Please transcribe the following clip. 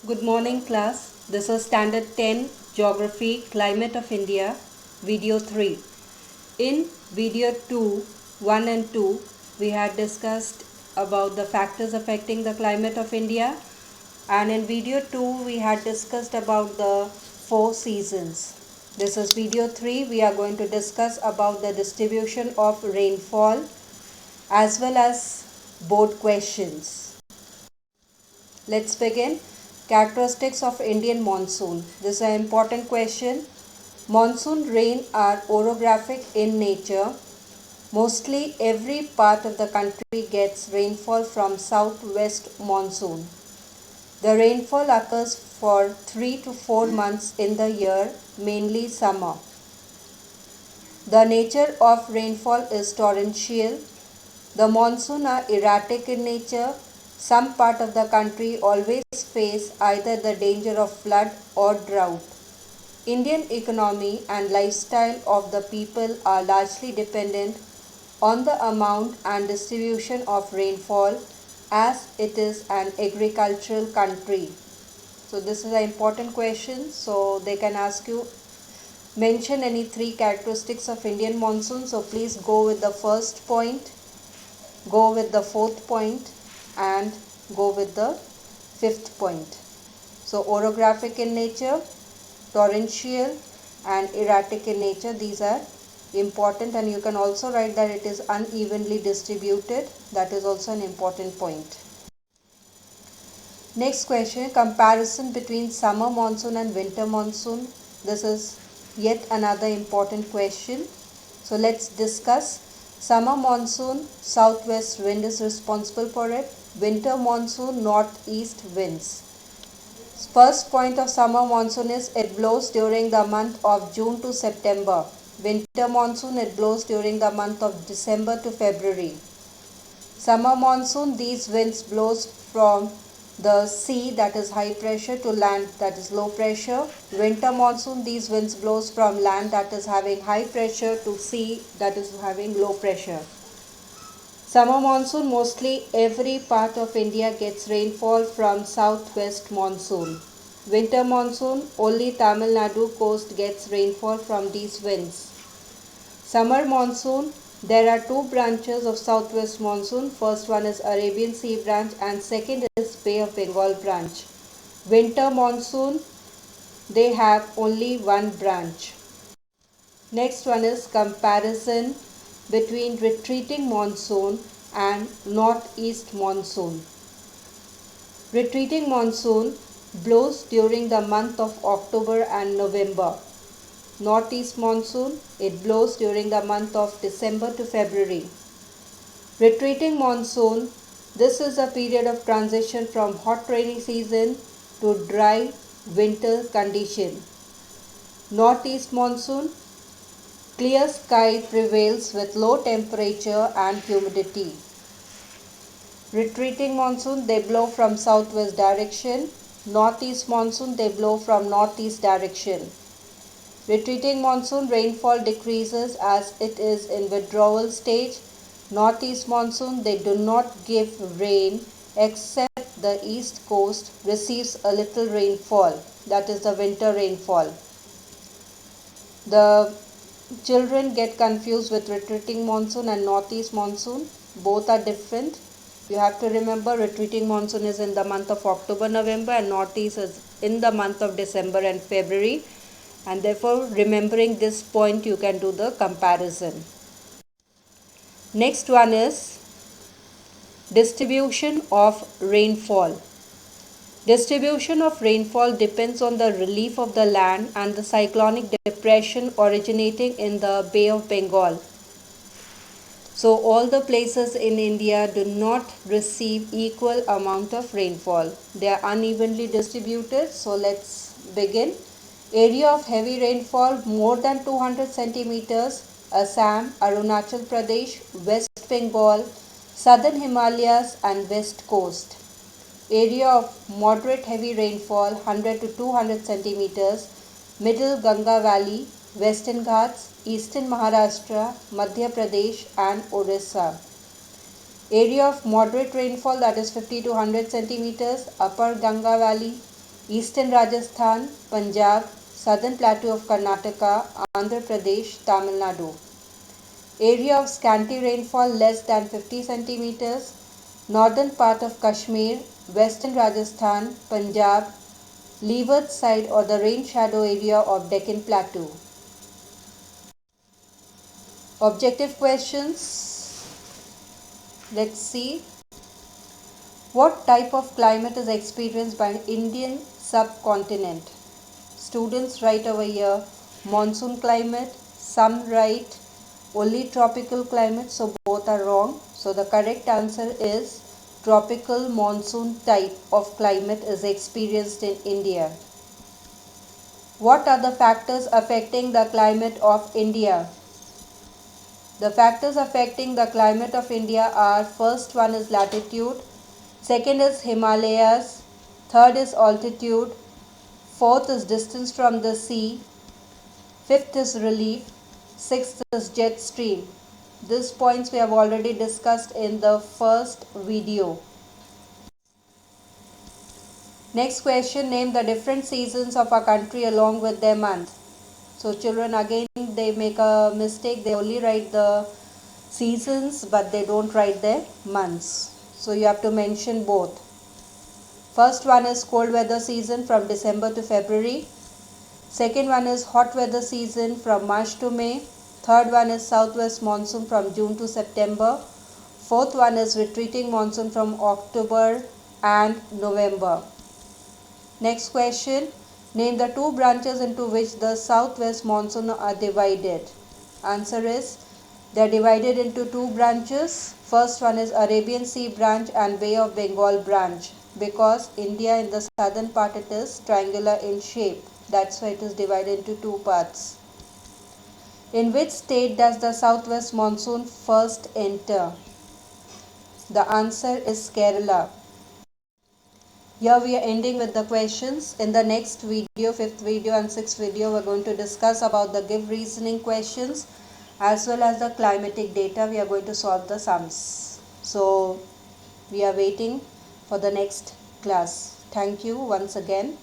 Good morning, class. This is Standard 10 Geography Climate of India, Video 3. In Video 2, 1 and 2, we had discussed about the factors affecting the climate of India, and in Video 2, we had discussed about the four seasons. This is Video 3. We are going to discuss about the distribution of rainfall as well as board questions. Let's begin. Characteristics of Indian monsoon. This is an important question. Monsoon rain are orographic in nature. Mostly every part of the country gets rainfall from southwest monsoon. The rainfall occurs for 3 to 4 months in the year, mainly summer. The nature of rainfall is torrential. The monsoon are erratic in nature. Some part of the country always face either the danger of flood or drought. Indian economy and lifestyle of the people are largely dependent on the amount and distribution of rainfall as it is an agricultural country. So this is an important question. So they can ask you mention any three characteristics of Indian monsoon. So please go with the first point, go with the fourth point, and go with the fifth point. So orographic in nature, torrential and erratic in nature, these are important, and you can also write that it is unevenly distributed. That is also an important point. Next question, comparison between summer monsoon and winter monsoon. This is yet another important question. So let's discuss. Summer monsoon, southwest wind is responsible for it. Winter monsoon, northeast winds. First point of summer monsoon is it blows during the month of June to September. Winter monsoon, it blows during the month of December to February. Summer monsoon, these winds blows from the sea, that is high pressure, to land, that is low pressure. Winter monsoon, these winds blows from land, that is having high pressure, to sea, that is having low pressure. Summer monsoon, mostly every part of India gets rainfall from southwest monsoon. Winter monsoon, only Tamil Nadu coast gets rainfall from these winds. Summer monsoon, there are two branches of southwest monsoon. First one is Arabian Sea branch and second is Bay of Bengal branch. Winter monsoon, they have only one branch. Next one is comparison between retreating monsoon and northeast monsoon. Retreating monsoon blows during the month of October and November. Northeast monsoon, it blows during the month of December to February. Retreating monsoon, this is a period of transition from hot rainy season to dry winter condition. Northeast monsoon, clear sky prevails with low temperature and humidity. Retreating monsoon, they blow from southwest direction. Northeast monsoon, they blow from northeast direction. Retreating monsoon, rainfall decreases as it is in withdrawal stage. Northeast monsoon, they do not give rain except the east coast receives a little rainfall, that is the winter rainfall. The children get confused with retreating monsoon and northeast monsoon. Both are different. You have to remember retreating monsoon is in the month of October, November, and northeast is in the month of December and February. And therefore, remembering this point, you can do the comparison. Next one is distribution of rainfall. Distribution of rainfall depends on the relief of the land and the cyclonic depression originating in the Bay of Bengal. So all the places in India do not receive equal amount of rainfall. They are unevenly distributed. So let's begin. Area of heavy rainfall more than 200 centimeters, Assam, Arunachal Pradesh, West Bengal, Southern Himalayas and West Coast. Area of moderate heavy rainfall 100 to 200 centimeters, Middle Ganga Valley, Western Ghats, Eastern Maharashtra, Madhya Pradesh and Orissa. Area of moderate rainfall, that is 50 to 100 centimeters, Upper Ganga Valley, Eastern Rajasthan, Punjab, Southern Plateau of Karnataka, Andhra Pradesh, Tamil Nadu. Area of scanty rainfall less than 50 centimeters, northern part of Kashmir, western Rajasthan, Punjab, leeward side or the rain shadow area of Deccan Plateau. Objective questions. Let's see. What type of climate is experienced by Indian subcontinent? Students write over here monsoon climate, some write only tropical climate, so both are wrong. So the correct answer is tropical monsoon type of climate is experienced in India. What are the factors affecting the climate of India? The factors affecting the climate of India are: first one is latitude, second is Himalayas, third is altitude, fourth is distance from the sea, fifth is relief, sixth is jet stream. These points we have already discussed in the first video. Next question, name the different seasons of our country along with their months. So children, again they make a mistake, they only write the seasons but they don't write their months. So you have to mention both. First one is cold weather season from December to February. Second one is hot weather season from March to May. Third one is southwest monsoon from June to September. Fourth one is retreating monsoon from October and November. Next question, name the two branches into which the southwest monsoon are divided. Answer is, they are divided into two branches. First one is Arabian Sea branch and Bay of Bengal branch, because India in the southern part it is triangular in shape. That's why it is divided into two parts. In which state does the southwest monsoon first enter? The answer is Kerala. Here we are ending with the questions. In the next video, 5th video and 6th video, we are going to discuss about the give reasoning questions as well as the climatic data. We are going to solve the sums. So we are waiting for the next class. Thank you once again.